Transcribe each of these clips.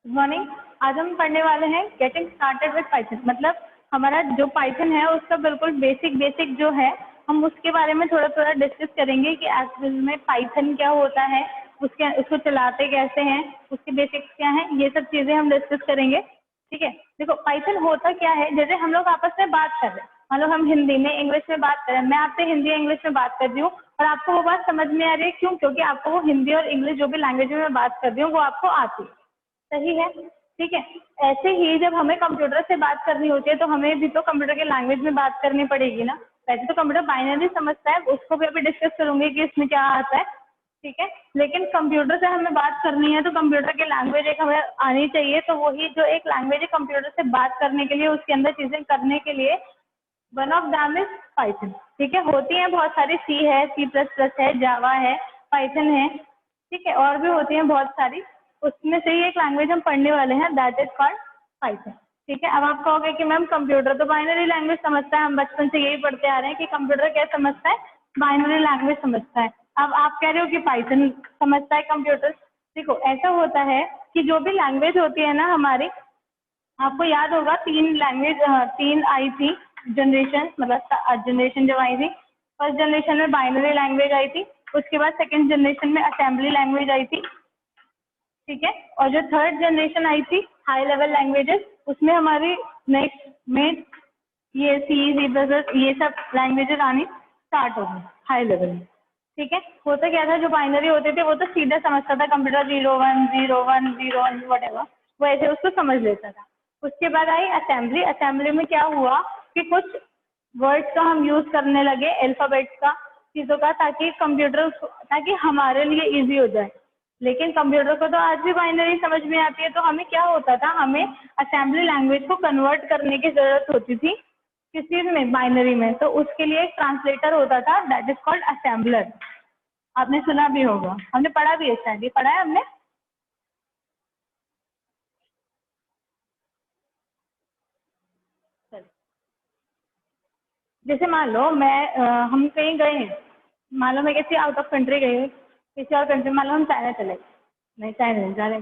Good morning. आज हम पढ़ने वाले हैं गेटिंग स्टार्टेड विद पाइथन। मतलब हमारा जो पाइथन है उसका बिल्कुल बेसिक जो है हम उसके बारे में थोड़ा थोड़ा डिस्कस करेंगे कि एक्चुअल में पाइथन क्या होता है, उसको चलाते कैसे हैं, उसके बेसिक्स क्या हैं, ये सब चीज़ें हम डिस्कस करेंगे। ठीक है, देखो पाइथन होता क्या है, जैसे हम लोग आपस में बात कर रहे हैं, मान लो हम हिंदी में इंग्लिश में बात कर रहे हैं, मैं आपसे हिंदी इंग्लिश में बात कर रही हूँ और आपको वो बात समझ में आ रही है। क्यों? क्योंकि आपको वो हिंदी और इंग्लिश जो भी लैंग्वेज में मैं बात कर रही हूँ वो आपको आती है। सही है, ठीक है। ऐसे ही जब हमें कंप्यूटर से बात करनी होती है तो हमें भी तो कंप्यूटर के लैंग्वेज में बात करनी पड़ेगी ना। वैसे तो कंप्यूटर बाइनरी समझता है, उसको भी अभी डिस्कस करूंगी कि इसमें क्या आता है। ठीक है, लेकिन कंप्यूटर से हमें बात करनी है तो कंप्यूटर की लैंग्वेज एक हमें आनी चाहिए। तो वही जो एक लैंग्वेज है कंप्यूटर से बात करने के लिए, उसके अंदर चीजें करने के लिए, one of them is Python. ठीक है, होती हैं बहुत सारी, सी है, C++ है, जावा है, पाइथन है, ठीक है, और भी होती हैं बहुत सारी। उसमें से ही एक लैंग्वेज हम पढ़ने वाले हैं, दैट इज कॉल्ड पाइथन। ठीक है, अब आप कहोगे कि मैम कंप्यूटर तो बाइनरी लैंग्वेज समझता है, हम बचपन से यही पढ़ते आ रहे हैं कि कंप्यूटर क्या समझता है, बाइनरी लैंग्वेज समझता है। अब आप कह रहे हो कि पाइथन समझता है कंप्यूटर। देखो ऐसा होता है कि जो भी लैंग्वेज होती है ना हमारी, आपको याद होगा तीन आई थी जनरेशन, मतलब जनरेशन जब आई थी, फर्स्ट जनरेशन में बाइनरी लैंग्वेज आई थी, उसके बाद सेकंड जनरेशन में असेंबली लैंग्वेज आई थी। ठीक है, और जो थर्ड जनरेशन आई थी हाई लेवल लैंग्वेजेस, उसमें हमारी नेक्स्ट में ये C++, ये सब लैंग्वेजेस आनी स्टार्ट हो गई हाई लेवल में। ठीक है, होता क्या था, जो बाइनरी होते थे वो तो सीधा समझता था कंप्यूटर, 0 1 0 1 0 1 वट, वो ऐसे उसको समझ लेता था। उसके बाद आई असेंबली। असेंबली में क्या हुआ कि कुछ वर्ड्स का हम यूज करने लगे, अल्फाबेट्स का, चीज़ों का, ताकि हमारे लिए इजी हो जाए। लेकिन कंप्यूटर को तो आज भी बाइनरी समझ में आती है, तो हमें क्या होता था, हमें असेंबली लैंग्वेज को कन्वर्ट करने की जरूरत होती थी। किस चीज में? बाइनरी में। तो उसके लिए एक ट्रांसलेटर होता था, दैट इज कॉल्ड असेंबलर। आपने सुना भी होगा, हमने पढ़ा भी है, शायद ये पढ़ा है हमने। जैसे मान लो हम कहीं गए हैं, मान लो मैं किसी आउट ऑफ कंट्री गई हूँ, किसी और कंट्री, मान लो हम चाइना चले गए, नहीं चाइना नहीं जा रहे,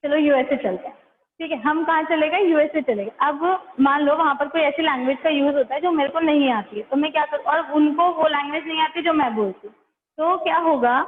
चलो यूएसए चलते हैं। ठीक है, हम कहाँ चले गए? यूएसए चले गए। अब मान लो वहाँ पर कोई ऐसी लैंग्वेज का यूज होता है जो मेरे को नहीं आती है, तो मैं क्या करूँ, और उनको वो लैंग्वेज नहीं आती जो मैं बोलती हूँ, तो क्या होगा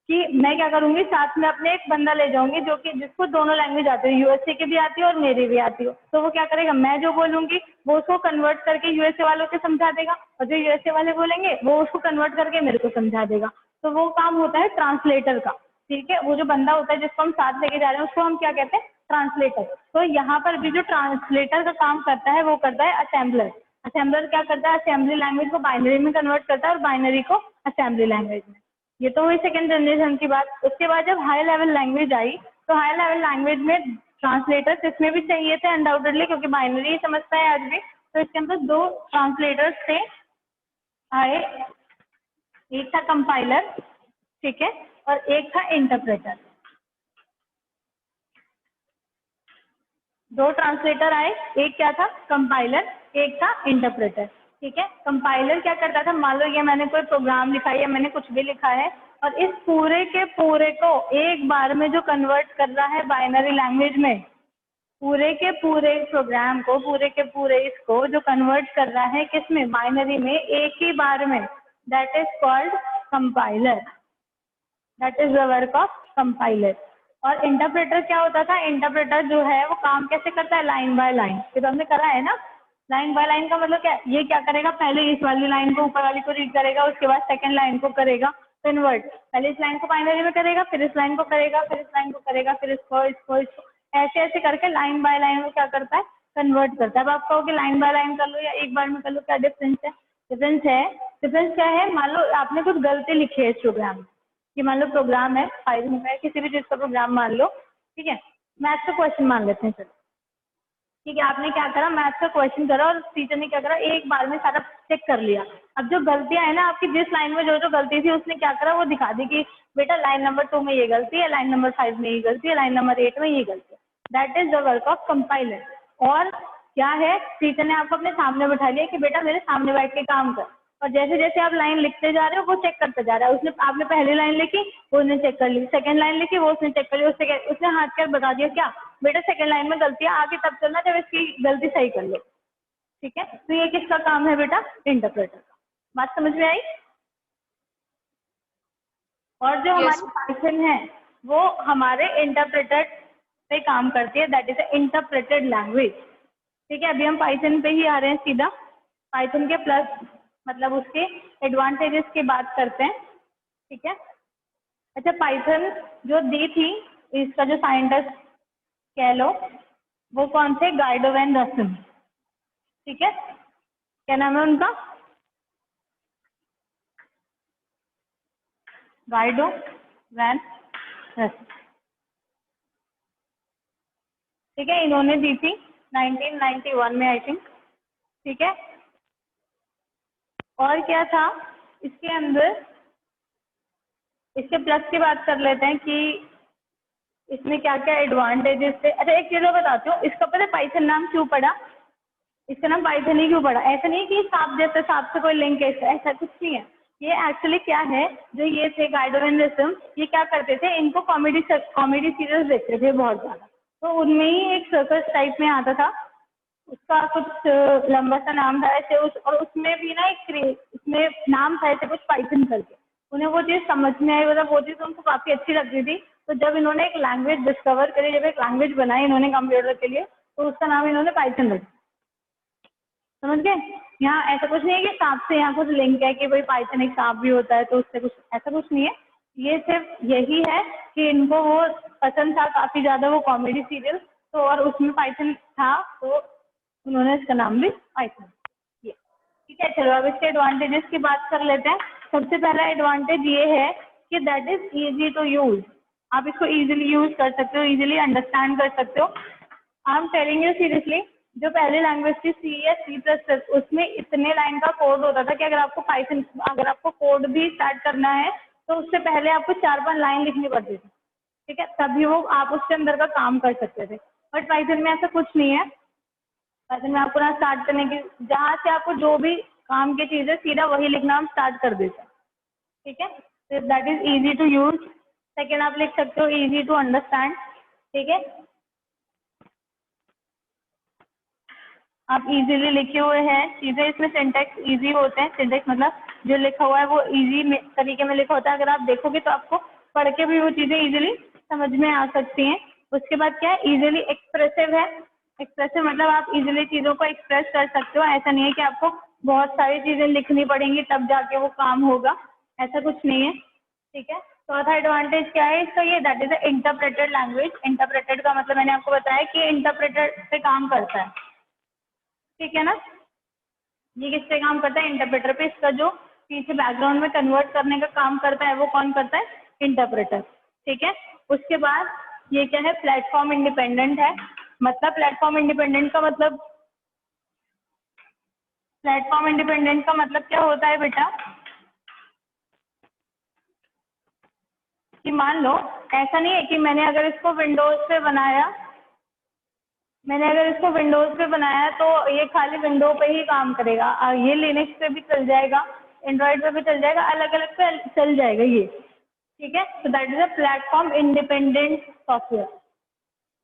कि मैं क्या करूँगी, साथ में अपने एक बंदा ले जाऊंगी जो कि जिसको दोनों लैंग्वेज आती है, यूएसए की भी आती है और मेरी भी आती हो। तो वो क्या करेगा, मैं जो बोलूंगी वो उसको कन्वर्ट करके यूएसए वालों को समझा देगा, और जो यूएसए वाले बोलेंगे वो उसको कन्वर्ट करके मेरे को समझा देगा। तो वो काम होता है ट्रांसलेटर का। ठीक है, वो जो बंदा होता है जिसको हम साथ लेके जा रहे हैं उसको हम क्या कहते हैं? ट्रांसलेटर। तो यहाँ पर भी जो ट्रांसलेटर का काम करता है वो करता है असेंबलर। असेंबलर क्या करता है? असेंबली लैंग्वेज को बाइनरी में कन्वर्ट करता है और बाइनरी को असेंबली लैंग्वेज में। ये तो हुई सेकेंड जनरेशन की बात। उसके बाद जब हाई लेवल लैंग्वेज आई, तो हाई लेवल लैंग्वेज में ट्रांसलेटर्स इसमें भी चाहिए थे अनडाउटेडली, क्योंकि बाइनरी ही समझता है आज भी। तो इसके अंदर दो ट्रांसलेटर्स थे आए, एक था कंपाइलर, ठीक है, और एक था इंटरप्रेटर। दो ट्रांसलेटर आए, एक क्या था? कंपाइलर, एक था इंटरप्रेटर। ठीक है, कंपाइलर क्या करता था, मान लो ये मैंने कोई प्रोग्राम लिखा है या मैंने कुछ भी लिखा है, और इस पूरे के पूरे को एक बार में जो कन्वर्ट कर रहा है बाइनरी लैंग्वेज में, पूरे के पूरे प्रोग्राम को, पूरे के पूरे इसको जो कन्वर्ट कर रहा है किसमें? बाइनरी में, एक ही बार में, that is called compiler. That is the work of compiler. और इंटरप्रेटर क्या होता था? इंटरप्रेटर जो है वो काम कैसे करता है? Line by line. ये तो हमने करा है ना। लाइन बाय लाइन का मतलब क्या? ये क्या करेगा, पहले इस वाली लाइन को, ऊपर वाली को रीड करेगा, उसके बाद सेकंड लाइन को करेगा कन्वर्ट। पहले इस लाइन को बाइनरी में करेगा, फिर इस लाइन को करेगा, फिर इस लाइन को करेगा, फिर इसको ऐसे ऐसे करके लाइन बाय लाइन को क्या करता है? कन्वर्ट करता है। अब आप कहोगे लाइन बाय लाइन कर लो या एक बार में कर लो, क्या डिफरेंस है? डिफरेंस क्या है? मान लो आपने कुछ गलती लिखी है इस प्रोग्राम में, कि मान लो प्रोग्राम है, फाइल में किसी भी चीज का प्रोग्राम मान लो, ठीक है, मैथ्स का क्वेश्चन मान लेते हैं, चलो ठीक है, आपने क्या करा, मैथ्स का क्वेश्चन करा और टीचर ने क्या करा, एक बार में सारा चेक कर लिया। अब जो गलतियां है ना आपकी, जिस लाइन में जो जो गलती थी उसने क्या करा, वो दिखा दी कि बेटा लाइन नंबर 2 में ये गलती है, लाइन नंबर 5 में ये गलती है, लाइन नंबर 8 में ये गलती है। That is the work of compiler. और क्या है, टीचर ने आपको अपने सामने बैठा लिया कि बेटा मेरे सामने बैठ के काम कर, और जैसे जैसे आप लाइन लिखते जा रहे हो वो चेक करता जा रहा है। उसने आपने पहली लाइन लिखी, वो उसने चेक कर ली, सेकंड लाइन लिखी, वो उसने चेक कर ली, उसने हाथ कर बता दिया क्या बेटा सेकंड लाइन में गलती है, आगे तब चलना जब इसकी गलती सही कर लो। ठीक है, तो ये किसका काम है बेटा? इंटरप्रेटर का। बात समझ में आई? और जो Yes. हमारी पाइथन है वो हमारे इंटरप्रेटर पे काम करती है, दैट इज इंटरप्रेटेड लैंग्वेज। ठीक है, अभी हम पाइथन पे ही आ रहे हैं सीधा। पाइथन के प्लस मतलब उसके एडवांटेजेस की बात करते हैं। ठीक है, अच्छा पाइथन जो दी थी इसका जो साइंटिस्ट कह लो वो कौन थे? गाइडो वैन रसन। ठीक है, क्या नाम है उनका? गाइडो वैन रसन। ठीक है, इन्होंने दी थी 1991 में आई थिंक। ठीक है, और क्या था इसके अंदर? इसके प्लस की बात कर लेते हैं कि इसमें क्या क्या एडवांटेजेस थे। अच्छा एक चीज़ मैं बताती हूँ, इसका पता है पाइथन नाम क्यों पड़ा? इसका नाम पाइथन ही क्यों पड़ा? ऐसा नहीं कि सांप जैसे सांप से कोई लिंक है, ऐसा कुछ नहीं है। ये एक्चुअली क्या है, जो ये थे गाइडो वैन रसन, ये क्या करते थे, इनको कॉमेडी सीरियल्स देखते थे बहुत ज़्यादा। तो उनमें ही एक सर्कस टाइप में आता था, उसका कुछ लंबा सा नाम था ऐसे और उसमें भी ना एक उसमें नाम था ऐसे कुछ पाइथन करके। उन्हें वो चीज़ समझ में आई, मतलब वो चीज़ उनको काफ़ी अच्छी लगती थी। तो जब इन्होंने एक लैंग्वेज डिस्कवर करी, जब एक लैंग्वेज बनाई इन्होंने कंप्यूटर के लिए, तो उसका नाम इन्होंने पाइथन रखा। समझ गए? यहाँ ऐसा कुछ नहीं है कि सांप से यहाँ कुछ लिंक है कि भाई पाइथन एक सांप भी होता है तो उससे कुछ, ऐसा कुछ नहीं है। ये सिर्फ यही है कि इनको वो पसंद था काफ़ी ज़्यादा वो कॉमेडी सीरियल, तो और उसमें पाइथन था तो उन्होंने इसका नाम भी पाइथन किया। ठीक है, चलो अब इसके एडवांटेजेस की बात कर लेते हैं। सबसे पहला एडवांटेज ये है कि that is easy to use. आप इसको ईजिली यूज कर सकते हो, ईजिली अंडरस्टैंड कर सकते हो। I am telling you seriously, जो पहली लैंग्वेज थी सी या सी प्लस प्लस, उसमें इतने लाइन का कोड होता था कि अगर आपको पाइथन, अगर आपको कोड भी स्टार्ट करना है तो उससे पहले आपको 4-5 लाइन लिखनी पड़ती थी। ठीक है, तभी वो आप उसके अंदर का काम कर सकते थे। बट पाइथन में ऐसा कुछ नहीं है। पाइथन में आपको ना स्टार्ट करने की, जहाँ से आपको जो भी काम की चीज़ है सीधा वही लिखना हम स्टार्ट कर देते हैं। ठीक है, तो that is easy to use. Second आप लिख सकते हो इजी टू अंडरस्टैंड। ठीक है, आप इजीली लिखे हुए हैं चीज़ें, इसमें सिंटैक्स इजी होते हैं। सिंटैक्स मतलब जो लिखा हुआ है वो इजी तरीके में लिखा होता है, अगर आप देखोगे तो आपको पढ़ के भी वो चीज़ें इजीली समझ में आ सकती हैं। उसके बाद क्या है, इजीली एक्सप्रेसिव है। एक्सप्रेसिव मतलब आप इजीली चीज़ों को एक्सप्रेस कर सकते हो, ऐसा नहीं है कि आपको बहुत सारी चीज़ें लिखनी पड़ेंगी तब जाके वो काम होगा, ऐसा कुछ नहीं है। ठीक है, चौथा एडवांटेज क्या है इसका, ये that is interpreted language. Interpreted का मतलब मैंने आपको बताया कि इंटरप्रेटर पे काम करता है। ठीक है ना, ये किस पे काम करता है? इंटरप्रेटर पे। इसका जो पीछे बैकग्राउंड में कन्वर्ट करने का काम करता है वो कौन करता है? इंटरप्रेटर। ठीक है, उसके बाद ये क्या है, प्लेटफॉर्म इंडिपेंडेंट है। मतलब प्लेटफॉर्म इंडिपेंडेंट का मतलब, प्लेटफॉर्म इंडिपेंडेंट का मतलब क्या होता है बेटा, कि मान लो ऐसा नहीं है कि मैंने अगर इसको विंडोज पे बनाया, तो ये खाली विंडो पे ही काम करेगा, ये लिनक्स पे भी चल जाएगा, एंड्रॉइड पे भी चल जाएगा, अलग अलग पे चल जाएगा ये। ठीक है, तो that is a platform independent software.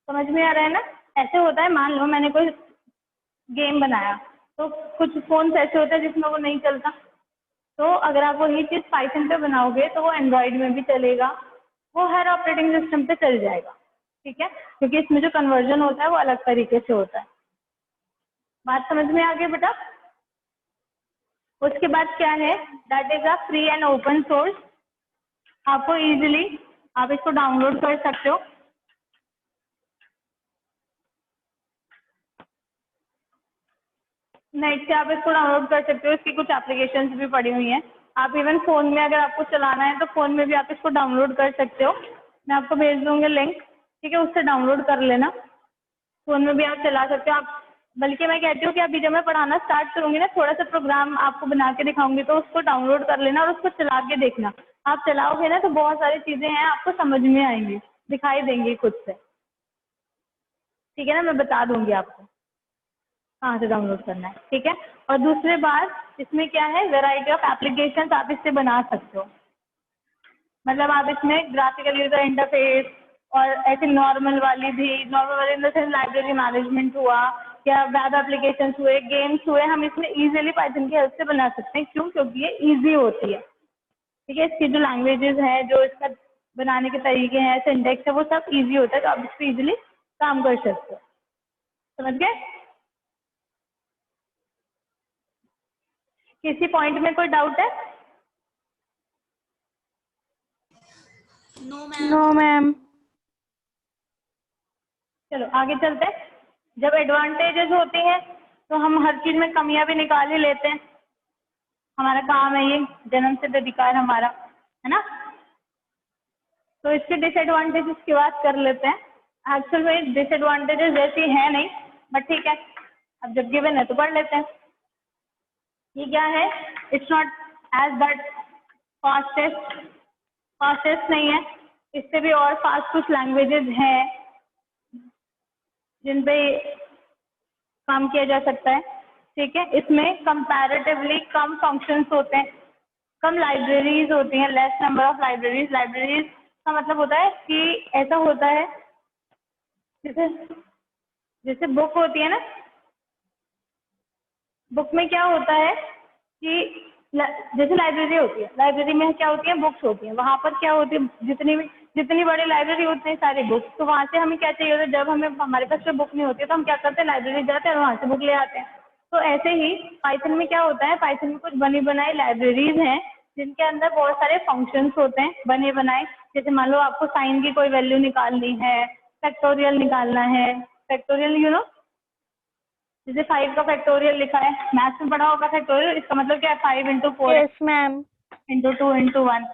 समझ में आ रहा है ना? ऐसे होता है, मान लो मैंने कोई गेम बनाया तो कुछ फोन ऐसे होते हैं जिसमें वो नहीं चलता, तो अगर आप वही चीज़ पाइथन पे बनाओगे तो वो एंड्रॉइड में भी चलेगा, वो हर ऑपरेटिंग सिस्टम पे चल जाएगा। ठीक है, क्योंकि इसमें जो कन्वर्जन होता है वो अलग तरीके से होता है। बात समझ में आ गई बेटा? उसके बाद क्या है, that is a free and open source. आपको इजीली आप इसको डाउनलोड कर सकते हो। नेट से आप इसको डाउनलोड कर सकते हो, इसकी कुछ एप्लीकेशंस भी पड़ी हुई हैं। आप इवन फ़ोन में अगर आपको चलाना है तो फ़ोन में भी आप इसको डाउनलोड कर सकते हो। मैं आपको भेज दूँगी लिंक, ठीक है, उससे डाउनलोड कर लेना। फ़ोन में भी आप चला सकते हो। आप बल्कि मैं कहती हूँ कि अभी जब मैं पढ़ाना स्टार्ट करूँगी ना, थोड़ा सा प्रोग्राम आपको बना के दिखाऊंगी तो उसको डाउनलोड कर लेना और उसको चला के देखना। आप चलाओगे ना तो बहुत सारी चीज़ें हैं आपको समझ में आएंगी, दिखाई देंगी खुद से। ठीक है ना, मैं बता दूँगी आपको। कहाँ से डाउनलोड करना है, ठीक है। और दूसरी बात इसमें क्या है, वैरायटी ऑफ एप्लीकेशंस आप इससे बना सकते हो। मतलब आप इसमें ग्राफिकल यूजर इंटरफेस और ऐसे नॉर्मल वाली भी, नॉर्मल वाले in the sense library management हुआ या वेब एप्लीकेशंस हुए, गेम्स हुए, हम इसमें इजीली पाइथन की हेल्प से बना सकते हैं। क्यों? क्योंकि ये इजी होती है, ठीक है। इसकी जो लैंग्वेजेस है, जो इसका बनाने के तरीके हैं, सिंटेक्स है, वो सब इजी होता है, तो आप इस पर इजीली काम कर सकते हो। समझ गए? किसी पॉइंट में कोई डाउट है? No ma'am. No ma'am. चलो आगे चलते हैं। जब एडवांटेजेस होती हैं तो हम हर चीज़ में कमियां भी निकाल ही लेते हैं। हमारा काम है ये, जन्म से अधिकार हमारा, है ना। तो इसके डिसएडवांटेजेस की बात कर लेते हैं। एक्चुअल में डिसएडवांटेजेस जैसी है नहीं, बट ठीक है, अब जब गिवन है तो पढ़ लेते हैं। ये क्या है, it's not as that fastest, fastest नहीं है। इससे भी और फास्ट कुछ लैंग्वेजेस हैं जिन पे काम किया जा सकता है, ठीक है। इसमें कंपैरेटिवली कम फंक्शंस होते हैं, कम लाइब्रेरीज होती हैं, less number of libraries. Libraries का मतलब होता है कि ऐसा होता है जैसे जैसे बुक होती है ना, बुक में क्या होता है कि जैसे लाइब्रेरी होती है, लाइब्रेरी में क्या होती है, बुक्स होती हैं। वहाँ पर क्या होती है, जितनी बड़ी लाइब्रेरी उतनी सारी बुक्स। तो वहाँ से हमें क्या चाहिए होता है, जब हमें हमारे पास कोई बुक नहीं होती है तो हम क्या करते हैं, लाइब्रेरी जाते हैं और वहाँ से बुक ले आते हैं। तो ऐसे ही पाइथन में क्या होता है, पाइथन में कुछ बनी बनाई लाइब्रेरीज हैं जिनके अंदर बहुत सारे फंक्शंस होते हैं बने बनाए। जैसे मान लो आपको साइन की कोई वैल्यू निकालनी है, फैक्टोरियल निकालना है, फैक्टोरियल यू नो, जैसे 5 का फैक्टोरियल लिखा है, मैथ्स में पढ़ा होगा फैक्टोरियल, इसका मतलब क्या है, 5 into 4 yes ma'am. Into 2 into 1,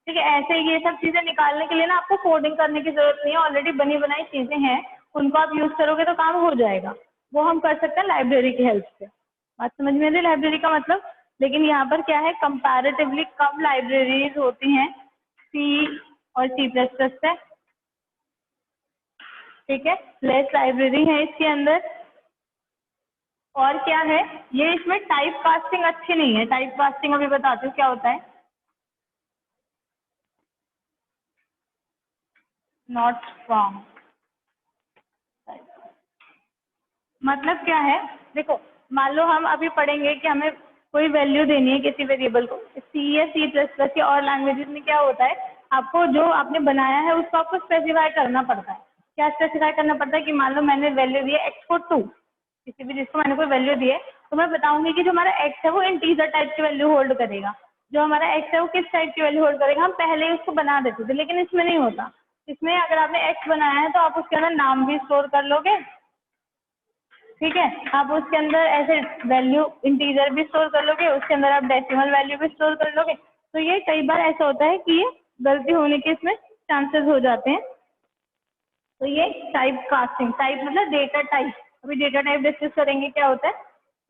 ठीक है। ऐसे ये सब चीजें निकालने के लिए ना आपको कोडिंग करने की जरूरत नहीं है, ऑलरेडी बनी बनाई चीजें हैं, उनको आप यूज करोगे तो काम हो जाएगा। वो हम कर सकते हैं लाइब्रेरी की हेल्प से। बात समझ में आ रही लाइब्रेरी का मतलब? लेकिन यहाँ पर क्या है, कंपैरेटिवली कम लाइब्रेरीज होती हैं सी और सी प्लस प्लस से, ठीक है। लेस लाइब्रेरी है इसके अंदर। और क्या है, ये इसमें टाइप कास्टिंग अच्छी नहीं है। टाइप कास्टिंग अभी बताती हूँ क्या होता है। नॉट स्ट्रॉन्ग मतलब क्या है, देखो मान लो हम अभी पढ़ेंगे कि हमें कोई वैल्यू देनी है किसी वेरिएबल को। सी या सी प्लस प्लस या और लैंग्वेजेस में क्या होता है, आपको जो आपने बनाया है उसको आपको स्पेसिफाई करना पड़ता है। क्या स्पेसिफाई करना पड़ता है कि मान लो मैंने वैल्यू दी है एक्स को 2, किसी भी जिसको मैंने कोई वैल्यू दी है, तो मैं बताऊंगी कि जो हमारा एक्स है वो इंटीजर टाइप की वैल्यू होल्ड करेगा। जो हमारा एक्स है वो किस टाइप की वैल्यू होल्ड करेगा, हम पहले ही उसको बना देते थे, लेकिन इसमें नहीं होता। इसमें अगर आपने एक्स बनाया है तो आप उसके अंदर नाम भी स्टोर कर लोगे, ठीक है। आप उसके अंदर ऐसे वैल्यू इंटीजर भी स्टोर कर लोगे, उसके अंदर आप डेसिमल वैल्यू भी स्टोर कर लोगे। तो ये कई बार ऐसा होता है कि ये गलती होने के इसमें चांसेस हो जाते हैं। तो ये टाइप कास्टिंग, टाइप मतलब डेटा टाइप, अभी डेटा टाइप डिस्कस करेंगे क्या होता है,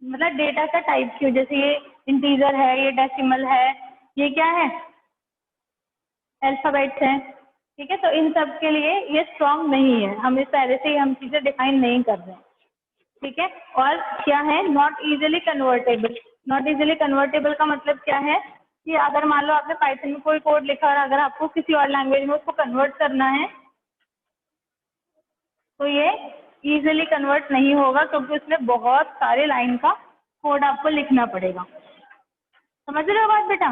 मतलब डेटा का टाइप क्यों, जैसे ये इंटीजर है, ये डेसिमल है, ये क्या है, अल्फाबेट्स हैं, ठीक है। तो इन सब के लिए ये स्ट्रॉन्ग नहीं है, हम इस पहले से ही हम चीज़ें डिफाइन नहीं कर रहे हैं, ठीक है। और क्या है, not easily convertible. Not easily convertible का मतलब क्या है कि अगर मान लो आपने पाइथन में कोई कोड लिखा और अगर आपको किसी और लैंग्वेज में उसको कन्वर्ट करना है तो ये इजीली कन्वर्ट नहीं होगा, क्योंकि उसमें बहुत सारे लाइन का कोड आपको लिखना पड़ेगा। समझ रहे हो बात बेटा?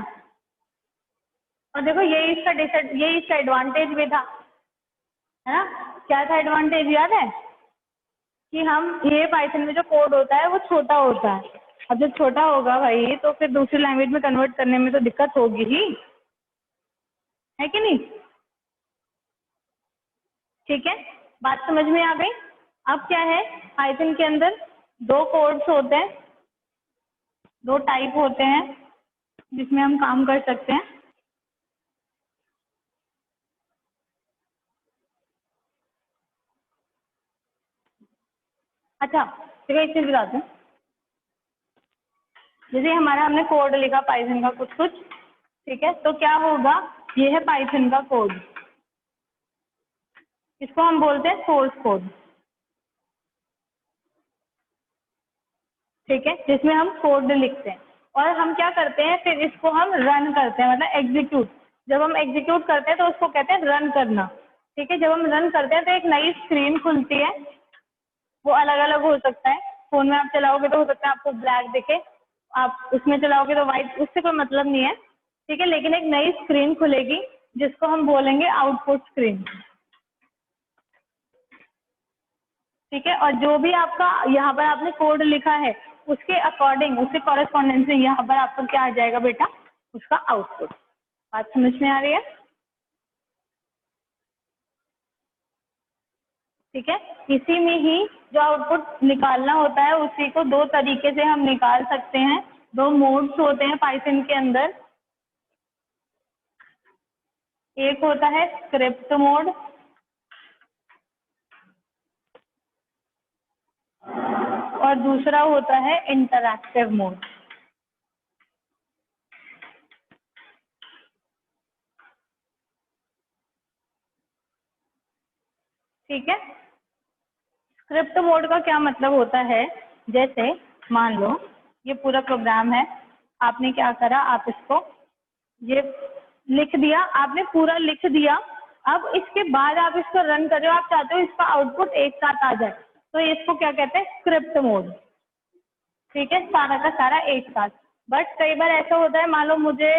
और देखो ये इसका एडवांटेज भी था, है ना। क्या था एडवांटेज, याद है कि हम ये पाइथन में जो कोड होता है वो छोटा होता है। अब जब छोटा होगा भाई तो फिर दूसरी लैंग्वेज में कन्वर्ट करने में तो दिक्कत होगी ही, है कि नहीं? ठीक है, बात समझ में आ गई? अब क्या है, पाइथन के अंदर दो कोड्स होते हैं, दो टाइप होते हैं जिसमें हम काम कर सकते हैं। अच्छा ठीक है, इससे बताती हूँ। जैसे हमारा हमने कोड लिखा पाइथन का कुछ कुछ, ठीक है, तो क्या होगा, ये है पाइथन का कोड, इसको हम बोलते हैं सोर्स कोड। ठीक है, जिसमें हम कोड लिखते हैं और हम क्या करते हैं फिर इसको हम रन करते हैं, मतलब एग्जीक्यूट। जब हम एग्जीक्यूट करते हैं तो उसको कहते हैं रन करना। ठीक है, जब हम रन करते हैं तो एक नई स्क्रीन खुलती है, वो अलग अलग हो सकता है। फोन में आप चलाओगे तो हो सकता है आपको ब्लैक दिखे, आप उसमें चलाओगे तो वाइट, उससे कोई मतलब नहीं है। ठीक है, लेकिन एक नई स्क्रीन खुलेगी जिसको हम बोलेंगे आउटपुट स्क्रीन। ठीक है, और जो भी आपका यहाँ पर आपने कोड लिखा है उसके अकॉर्डिंग, उसके कॉरेस्पॉन्डेंस से यहाँ पर आपका क्या आ जाएगा बेटा, उसका आउटपुट। बात समझ में आ रही है? ठीक है, इसी में ही जो आउटपुट निकालना होता है उसी को दो तरीके से हम निकाल सकते हैं। दो मोड्स होते हैं पाइथन के अंदर, एक होता है स्क्रिप्ट मोड और दूसरा होता है इंटरैक्टिव मोड। ठीक है, स्क्रिप्ट मोड का क्या मतलब होता है, जैसे मान लो ये पूरा प्रोग्राम है, आपने क्या करा, आप इसको ये लिख दिया, आपने पूरा लिख दिया। अब इसके बाद आप इसको रन कर रहे हो, आप चाहते हो इसका आउटपुट एक साथ आ जाए, तो इसको क्या कहते हैं, स्क्रिप्ट मोड। ठीक है, सारा का सारा एक साथ। बट कई बार ऐसा होता है, मान लो मुझे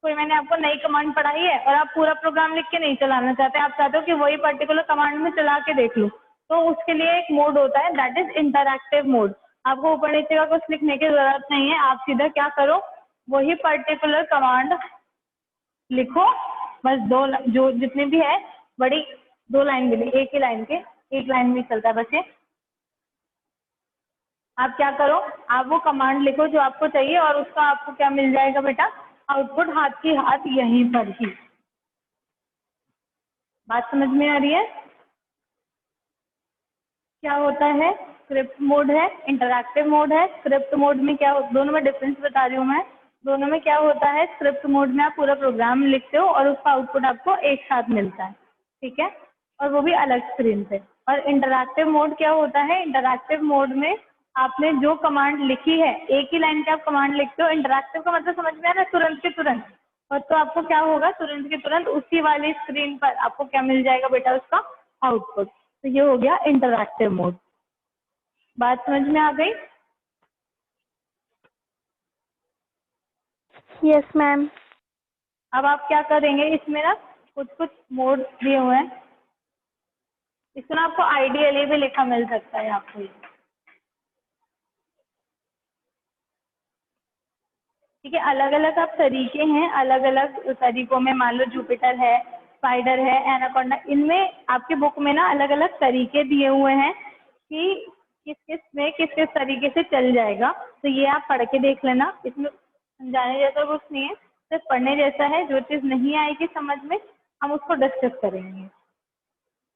कोई, मैंने आपको नई कमांड पढ़ाई है और आप पूरा प्रोग्राम लिख के नहीं चलाना चाहते, आप चाहते हो कि वही पर्टिकुलर कमांड में चला के देख लो, तो उसके लिए एक मोड होता है, दैट इज इंटरैक्टिव मोड। आपको ऊपर नीचे का कुछ लिखने की जरूरत नहीं है, आप सीधा क्या करो, वही पर्टिकुलर कमांड लिखो, बस दो जो जितने भी है, बड़ी दो लाइन भी नहीं, एक ही लाइन के, एक लाइन में चलता है बस ये। आप क्या करो, आप वो कमांड लिखो जो आपको चाहिए और उसका आपको क्या मिल जाएगा बेटा, आउटपुट हाथ की हाथ यहीं पर ही। बात समझ में आ रही है? क्या होता है, स्क्रिप्ट मोड है, इंटरैक्टिव मोड है। स्क्रिप्ट मोड में क्या हो, दोनों में डिफरेंस बता रही हूँ मैं। दोनों में क्या होता है, स्क्रिप्ट मोड में आप पूरा प्रोग्राम लिखते हो और उसका आउटपुट आपको एक साथ मिलता है। ठीक है, और वो भी अलग स्क्रीन पे। और इंटरैक्टिव मोड क्या होता है, इंटरैक्टिव मोड में आपने जो कमांड लिखी है, एक ही लाइन के आप कमांड लिखते हो। इंटरैक्टिव का मतलब समझ में आ रहा है, तुरंत के तुरंत। और तो आपको क्या होगा, तुरंत के तुरंत उसी वाली स्क्रीन पर आपको क्या मिल जाएगा बेटा, उसका आउटपुट। तो ये हो गया इंटरैक्टिव मोड। बात समझ में आ गई? Yes ma'am. अब आप क्या करेंगे, इसमें ना कुछ कुछ मोड दिए हुए हैं, इसमें ना आपको आइडियली भी लिखा मिल सकता है आपको। ठीक है, अलग अलग अब तरीके हैं, अलग अलग तरीकों में, मान लो जुपिटर है, स्पाइडर है, एनाकोंडा, इनमें आपके बुक में ना अलग अलग तरीके दिए हुए हैं कि किस किस में किस किस तरीके से चल जाएगा। तो ये आप पढ़ के देख लेना, इसमें समझाने जैसा कुछ नहीं है, सिर्फ पढ़ने जैसा है। जो चीज़ नहीं आएगी समझ में, हम उसको डिस्कस करेंगे।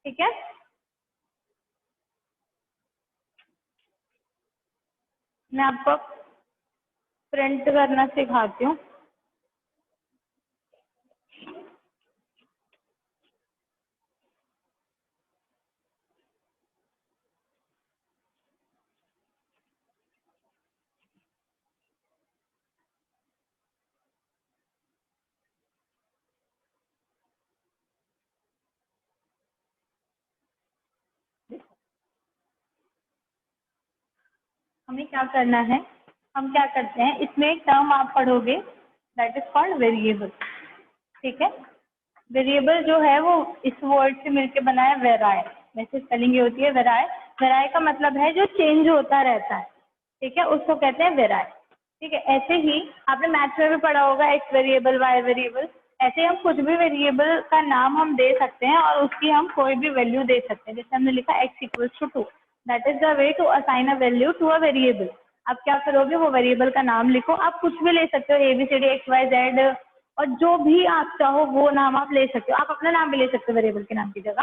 ठीक है, मैं आपको प्रिंट करना सिखाती हूँ। हमें क्या करना है, हम क्या करते हैं, इसमें एक टर्म आप पढ़ोगे, दैट इज कॉल्ड वेरिएबल। ठीक है, वेरिएबल जो है वो इस वर्ड से मिलके बना है, वेराय। वैसे स्पेलिंग ये होती है वेराय। वेराय का मतलब है जो चेंज होता रहता है। ठीक है, उसको कहते हैं वेराय। ठीक है, ऐसे ही आपने मैथ्स में भी पढ़ा होगा, एक्स वेरिएबल, वाई वेरिएबल। ऐसे ही हम कुछ भी वेरिएबल का नाम हम दे सकते हैं और उसकी हम कोई भी वैल्यू दे सकते हैं। जैसे हमने लिखा x equals to 2, that is the way to assign a value to a variable. आप क्या करोगे, वो वेरिएबल का नाम लिखो, आप कुछ भी ले सकते हो, ABCD XYZ, और जो भी आप चाहो वो नाम आप ले सकते हो। आप अपना नाम भी ले सकते हो वेरिएबल के नाम की जगह।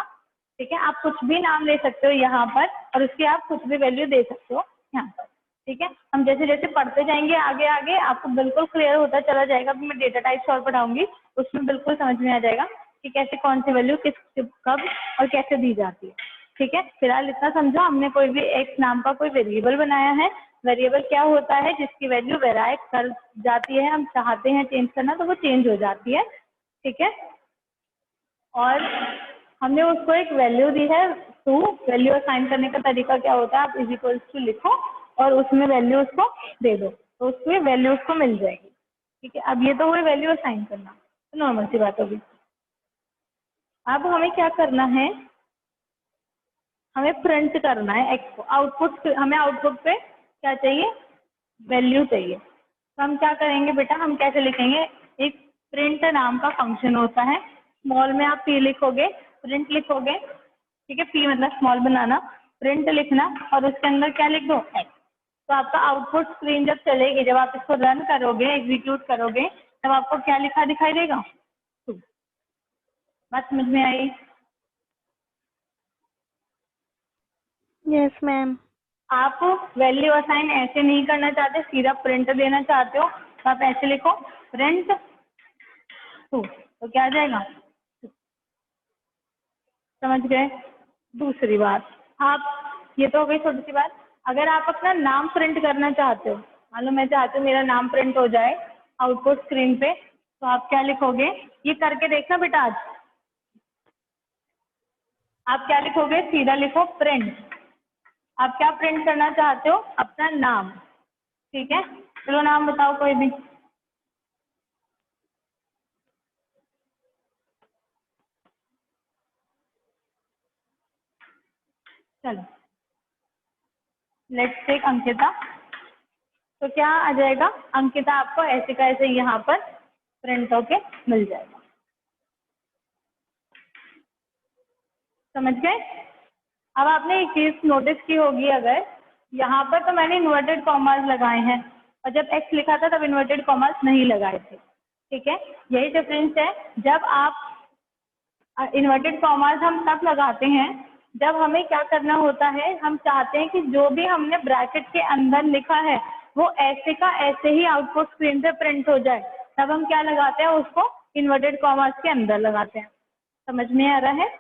ठीक है, आप कुछ भी नाम ले सकते हो यहाँ पर और उसकी आप कुछ भी वैल्यू दे सकते हो यहाँ पर। ठीक है, हम जैसे जैसे पढ़ते जाएंगे आगे आगे आपको बिल्कुल क्लियर होता चला जाएगा। मैं डेटा टाइप्स और पढ़ाऊंगी, उसमें बिल्कुल समझ में आ जाएगा कि कैसे कौन सी वैल्यू किस कब और कैसे दी जाती है। ठीक है, फिलहाल इतना समझो, हमने कोई भी एक्स नाम का कोई वेरिएबल बनाया है। वेरिएबल क्या होता है? जिसकी वैल्यू वेराई कर जाती है, हम चाहते हैं चेंज करना तो वो चेंज हो जाती है। ठीक है, और हमने उसको एक वैल्यू दी है 2। वैल्यू असाइन करने का तरीका क्या होता है? आप इज इक्वल्स टू लिखो और उसमें वैल्यू उसको दे दो, तो उसकी वैल्यू उसको मिल जाएगी। ठीक है, अब ये तो हुई वैल्यू असाइन करना, तो नॉर्मल सी बात होगी। अब हमें क्या करना है? हमें प्रिंट करना है एक्स को। आउटपुट, हमें आउटपुट पे क्या चाहिए? वैल्यू चाहिए। तो हम क्या करेंगे बेटा? हम कैसे लिखेंगे? एक प्रिंट नाम का फंक्शन होता है। स्मॉल में आप पी लिखोगे, प्रिंट लिखोगे। ठीक है, पी मतलब स्मॉल बनाना, प्रिंट लिखना और उसके अंदर क्या लिख दो? एक्स। तो आपका आउटपुट स्क्रीन जब चलेगी, जब आप इसको रन करोगे, एग्जीक्यूट करोगे, तब आपको क्या लिखा दिखाई देगा? 2। बात समझ में आई? Yes ma'am. आप वैल्यू असाइन ऐसे नहीं करना चाहते, सीधा प्रिंट देना चाहते हो, तो आप ऐसे लिखो प्रिंट 2, तो क्या आ जाएगा? समझ गए? दूसरी बात, आप, ये तो हो गई छोटी सी बात। अगर आप अपना नाम प्रिंट करना चाहते हो, मान लो मैं चाहती हूँ मेरा नाम प्रिंट हो जाए आउटपुट स्क्रीन पे, तो आप क्या लिखोगे? ये करके देखना बेटा आज। आप क्या लिखोगे? सीधा लिखो प्रिंट। आप क्या प्रिंट करना चाहते हो? अपना नाम। ठीक है, चलो नाम बताओ कोई भी। चलो, लेट्स टेक अंकिता। तो क्या आ जाएगा? अंकिता आपको ऐसे का ऐसे यहाँ पर प्रिंट होके मिल जाएगा। समझ गए? अब आपने एक चीज नोटिस की होगी, अगर यहाँ पर तो मैंने इन्वर्टेड कॉमास लगाए हैं और जब एक्स लिखा था तब इन्वर्टेड कॉमास नहीं लगाए थे। ठीक है, यही डिफरेंस है। जब आप इन्वर्टेड कॉमास हम तब लगाते हैं जब हमें क्या करना होता है? हम चाहते हैं कि जो भी हमने ब्रैकेट के अंदर लिखा है वो ऐसे का ऐसे ही आउटपुट स्क्रीन पे प्रिंट हो जाए, तब हम क्या लगाते हैं? उसको इन्वर्टेड कॉमास के अंदर लगाते हैं। समझ में आ रहा है?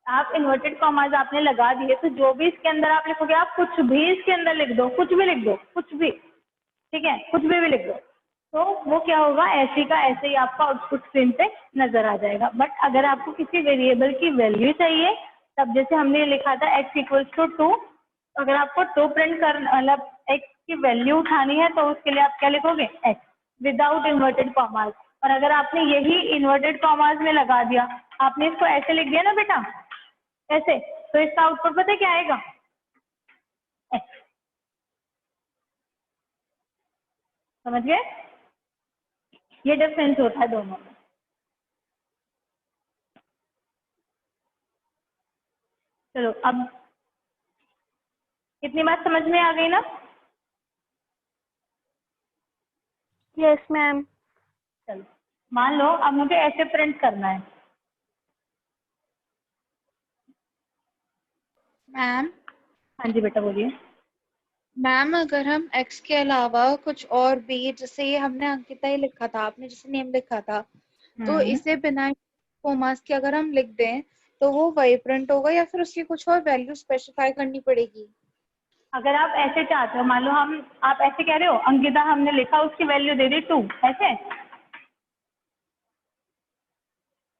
आप इन्वर्टेड कॉमास आपने लगा दिए, तो जो भी इसके अंदर आप लिखोगे, आप कुछ भी इसके अंदर लिख दो, कुछ भी लिख दो, कुछ भी। ठीक है, कुछ भी लिख दो, तो वो क्या होगा? ऐसे का ऐसे ही आपका आउटपुट स्क्रीन पे नजर आ जाएगा। बट अगर आपको किसी वेरिएबल की वैल्यू चाहिए, तब जैसे हमने लिखा था एक्स इक्वल्स टू 2, अगर आपको 2 प्रिंट कर, मतलब एक्स की वैल्यू उठानी है, तो उसके लिए आप क्या लिखोगे? X without inverted commas. और अगर आपने यही इन्वर्टेड कॉमास में लगा दिया, आपने इसको ऐसे लिख दिया ना बेटा, ऐसे, तो इसका आउटपुट पता है क्या आएगा? एक्स। समझ गए? ये डिफरेंस होता है दोनों में। चलो, अब कितनी बात समझ में आ गई ना? Yes ma'am. चलो, मान लो अब मुझे ऐसे प्रिंट करना है। मैम हाँ जी बेटा बोलिए। मैम अगर हम एक्स के अलावा कुछ और भी, जैसे ये हमने अंकिता ही लिखा था, आपने जैसे नेम लिखा था, तो इसे बिना कॉमास के अगर हम लिख दें तो वो वही प्रिंट होगा या फिर उसकी कुछ और वैल्यू स्पेसिफाई करनी पड़ेगी? अगर आप ऐसे चाहते हो, मान लो हम, आप ऐसे कह रहे हो अंकिता हमने लिखा, उसकी वैल्यू दे दी 2, ऐसे?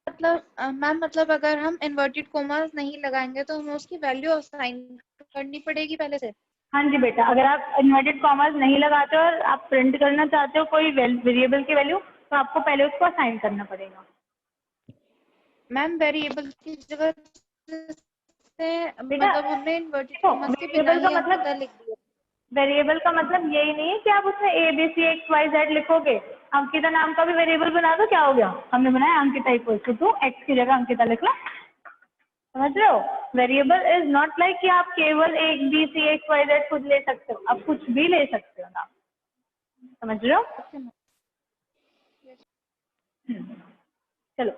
मतलब मैम, मतलब अगर हम इन्वर्टेड कॉमास नहीं लगाएंगे तो हमें उसकी वैल्यू असाइन करनी पड़ेगी पहले से? हाँ जी बेटा, अगर आप इन्वर्टेड कॉमास नहीं लगाते हो और आप प्रिंट करना चाहते हो कोई वेरिएबल की वैल्यू, तो आपको पहले उसको असाइन करना पड़ेगा। मैम वेरिएबल की जगह से बेटा मतलब हमने इन्वर्टेड देखो, कॉमास के बिना ही अंकिता लिख दिया। वेरिएबल का मतलब यही नहीं है कि आप उसमें A B C X Y Z लिखोगे। अंकिता नाम का भी वेरिएबल बना दो, क्या हो गया? हमने बनाया अंकिता इक्वल टू 2, एक्स की जगह अंकिता लिख लो। समझ रहे हो? वेरिएबल इज नॉट लाइक कि आप केवल एक B C X Y Z खुद ले सकते हो, आप कुछ भी ले सकते हो नाम। समझ रहे हो? चलो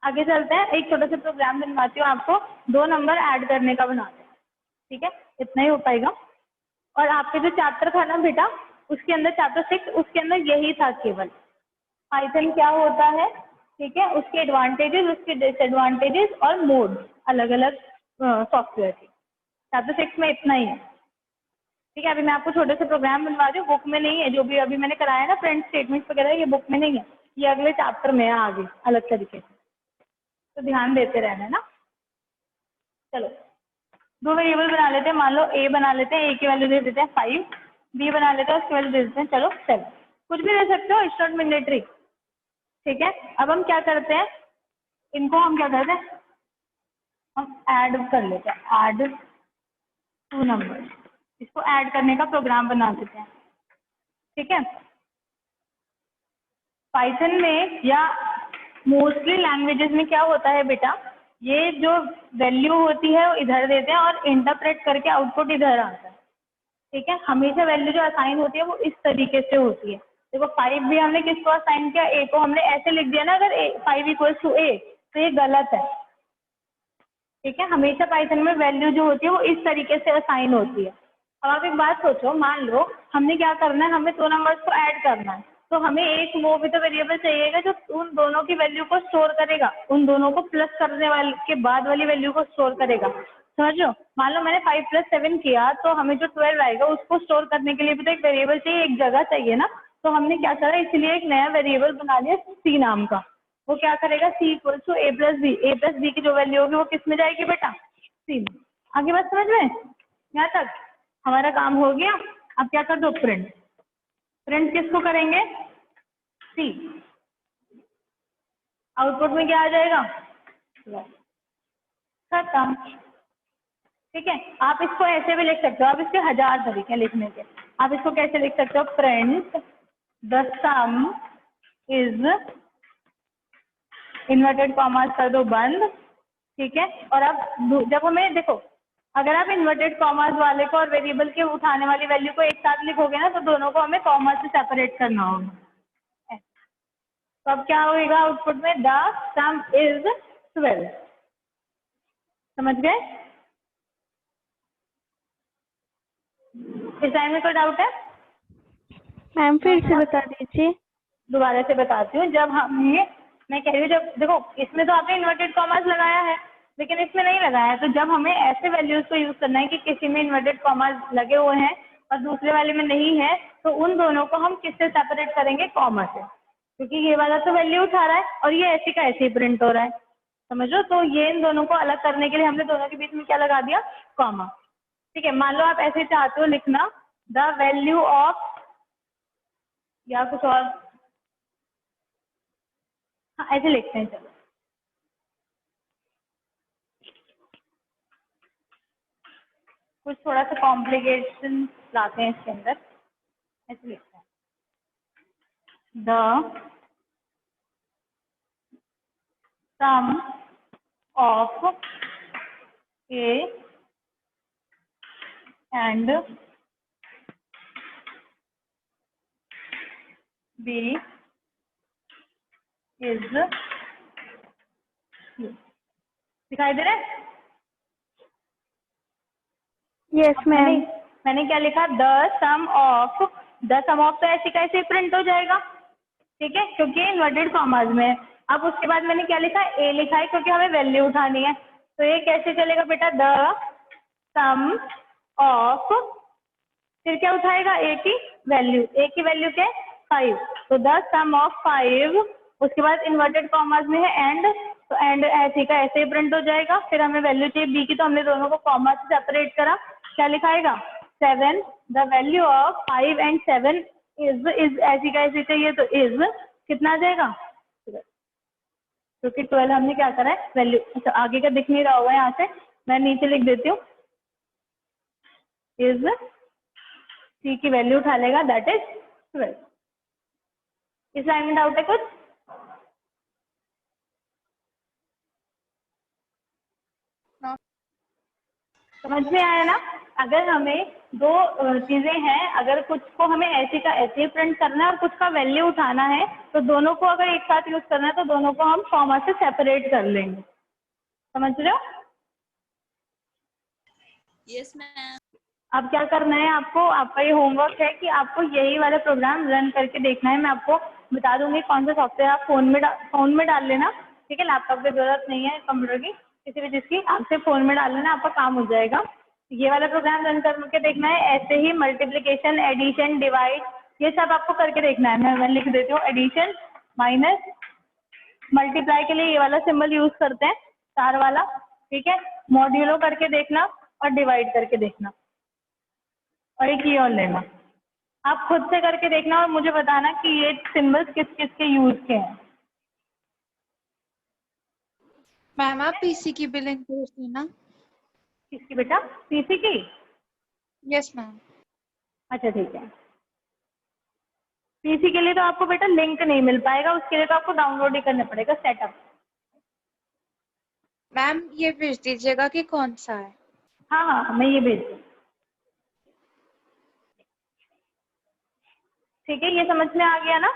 आगे चलते हैं। एक छोटा सा प्रोग्राम बनवाती हूँ आपको, 2 नंबर ऐड करने का बनाते हैं। ठीक है, इतना ही हो पाएगा। और आपके जो चैप्टर था ना बेटा, उसके अंदर चैप्टर 6, उसके अंदर यही था केवल पाइथन क्या होता है। ठीक है, उसके एडवांटेजेस, उसके डिसएडवांटेजेस और मोड अलग अलग सॉफ्टवेयर की। चैप्टर 6 में इतना ही है, ठीक है। अभी मैं आपको छोटे से प्रोग्राम बनवा रही हूँ, बुक में नहीं है। जो भी अभी मैंने कराया ना फ्रेंड स्टेटमेंट्स वगैरह, ये बुक में नहीं है, ये अगले चैप्टर में है आगे अलग तरीके से, तो ध्यान देते रहना है ना। चलो 2 वेरिएबल बना लेते हैं। मान लो ए बना लेते हैं, ए की वैल्यू दे देते हैं 5, बी बना लेते हैं, उसकी वैल्यू दे देते हैं चलो 7, कुछ भी दे सकते हो, इट्स नॉट मैंडेटरी, ठीक है। अब हम क्या करते हैं, इनको हम क्या करते हैं, हम ऐड कर लेते हैं, ऐड 2 नंबर, इसको ऐड करने का प्रोग्राम बना देते हैं, ठीक है। पाइथन में या मोस्टली लैंग्वेजेस में क्या होता है बेटा, ये जो वैल्यू होती है वो इधर देते हैं और इंटरप्रेट करके आउटपुट इधर आता है, ठीक है। हमेशा वैल्यू जो असाइन होती है वो इस तरीके से होती है। देखो 5 भी हमने किसको असाइन किया, ए को। हमने ऐसे लिख दिया ना, अगर 5 इक्वल्स टू ए, तो ये गलत है, ठीक है। हमेशा पाइथन में वैल्यू जो होती है वो इस तरीके से असाइन होती है। अब आप एक बात सोचो, मान लो हमने क्या करना है, हमें 2 नंबर्स को ऐड करना है, तो हमें एक वो भी तो वेरिएबल चाहिएगा जो उन दोनों की वैल्यू को स्टोर करेगा, उन दोनों को प्लस करने वाले के बाद वाली वैल्यू को स्टोर करेगा, समझो। मान लो मैंने 5 + 7 किया, तो हमें जो 12 आएगा उसको स्टोर करने के लिए भी तो एक वेरिएबल चाहिए, एक जगह चाहिए ना। तो हमने क्या करा, इसलिए एक नया वेरिएबल बना लिया सी नाम का। वो क्या करेगा, C equals to A plus B, A plus B की जो वैल्यू होगी वो किस में जाएगी बेटा, सी में। आगे बात समझ में, यहाँ तक हमारा काम हो गया। अब क्या कर दो, प्रिंट। प्रिंट किसको करेंगे, सी। आउटपुट में क्या आ जाएगा, खत्म, ठीक है। आप इसको ऐसे भी लिख सकते हो, आप इसके 1000 तरीके लिखने के। आप इसको कैसे लिख सकते हो, print the some is, inverted commas कर दो बंद, ठीक है। और अब जब हमें देखो, अगर आप इन्वर्टेड कॉमास वाले को और वेरिएबल के उठाने वाली वैल्यू को एक साथ लिखोगे ना, तो दोनों को हमें कॉमा से सेपरेट करना होगा। तो अब क्या होगा आउटपुट में, द सम इज 12, समझ गए। इस टाइम में कोई डाउट है, मैम फिर से बता दीजिए। दोबारा से बताती हूँ। जब हमने, मैं कह रही हूँ, जब देखो इसमें तो आपने इन्वर्टेड कॉमास लगाया है, लेकिन इसमें नहीं लगाया है। तो जब हमें ऐसे वैल्यूज को यूज करना है कि किसी में इन्वर्टेड कॉमास लगे हुए हैं और दूसरे वाले में नहीं है, तो उन दोनों को हम किससे सेपरेट करेंगे, कॉमा से, क्योंकि ये वाला तो वैल्यू उठा रहा है और ये ऐसे का ऐसे ही प्रिंट हो रहा है, समझो। तो ये इन दोनों को अलग करने के लिए हमने दोनों के बीच में क्या लगा दिया, कॉमा, ठीक है। मान लो आप ऐसे चाहते हो लिखना, द वैल्यू ऑफ, या कुछ और, हाँ ऐसे लिखते हैं, चलो कुछ थोड़ा सा कॉम्प्लिकेशन लाते हैं इसके अंदर, ऐसे लिखते हैं, the sum of A and B is, दिखाई दे रहा है। Yes ma'am. मैंने क्या लिखा, the sum of, the sum of तो ऐसे कैसे प्रिंट हो जाएगा, ठीक है, क्योंकि इन्वर्टेड कॉमास में है। अब उसके बाद मैंने क्या लिखा, ए लिखा है क्योंकि हमें वैल्यू उठानी है। तो ये कैसे चलेगा बेटा, द सम ऑफ, फिर क्या उठाएगा, ए की वैल्यू, ए की वैल्यू क्या है 5, तो द सम ऑफ 5, उसके बाद इन्वर्टेड कॉमास में है एंड, तो एंड ऐसे का ऐसे ही प्रिंट हो जाएगा। फिर हमें वैल्यू चाहिए बी की, तो हमने दोनों को कॉमा से सेपरेट करा, क्या लिखाएगा 7, the value of 5 and 7 is ऐसी का ऐसे चाहिए, तो इज कितना आ जाएगा, क्योंकि 12 हमने क्या करा है वैल्यू। अच्छा आगे का दिख नहीं रहा होगा, यहाँ से मैं नीचे लिख देती हूँ, इज सी की वैल्यू उठा लेगा, दैट इज 12। इस लाइन में डाउट है कुछ, समझ में आया ना। अगर हमें दो चीजें हैं, अगर कुछ को हमें ऐसे का ऐसे ही प्रिंट करना है और कुछ का वैल्यू उठाना है, तो दोनों को अगर एक साथ यूज करना है तो दोनों को हम कॉमा से सेपरेट कर लेंगे, समझ रहे हो। Yes ma'am. अब क्या करना है आपको, आपका ये होमवर्क है कि आपको यही वाला प्रोग्राम रन करके देखना है। मैं आपको बता दूंगी कौन सा सॉफ्टवेयर, आप फोन में डाल लेना, ठीक है, लैपटॉप की जरूरत नहीं है कंप्यूटर की। किसी भी चीज़ की, आपसे फ़ोन में डाल लेना, आपका काम हो जाएगा। ये वाला प्रोग्राम रन करके देखना है। ऐसे ही मल्टीप्लिकेशन, एडिशन, डिवाइड, ये सब आपको करके देखना है। मैं लिख देती हूँ, एडिशन, माइनस, मल्टीप्लाई के लिए ये वाला सिंबल यूज़ करते हैं, स्टार वाला, ठीक है। मॉड्यूलो करके देखना और डिवाइड करके देखना, और एक ये और लेना। आप खुद से करके देखना और मुझे बताना कि ये सिंबल्स किस किस के यूज़ के हैं। मैम आप पीसी की बिलिंग भेज देना। किसकी बेटा? पीसी की? Yes ma'am. अच्छा ठीक है। पीसी के लिए तो आपको बेटा लिंक नहीं मिल पाएगा, उसके लिए तो आपको डाउनलोड ही करना पड़ेगा सेटअप। मैम ये भेज दीजिएगा कि कौन सा है। हाँ हाँ, मैं ये भेज दूँ। ठीक है, ये समझ में आ गया ना?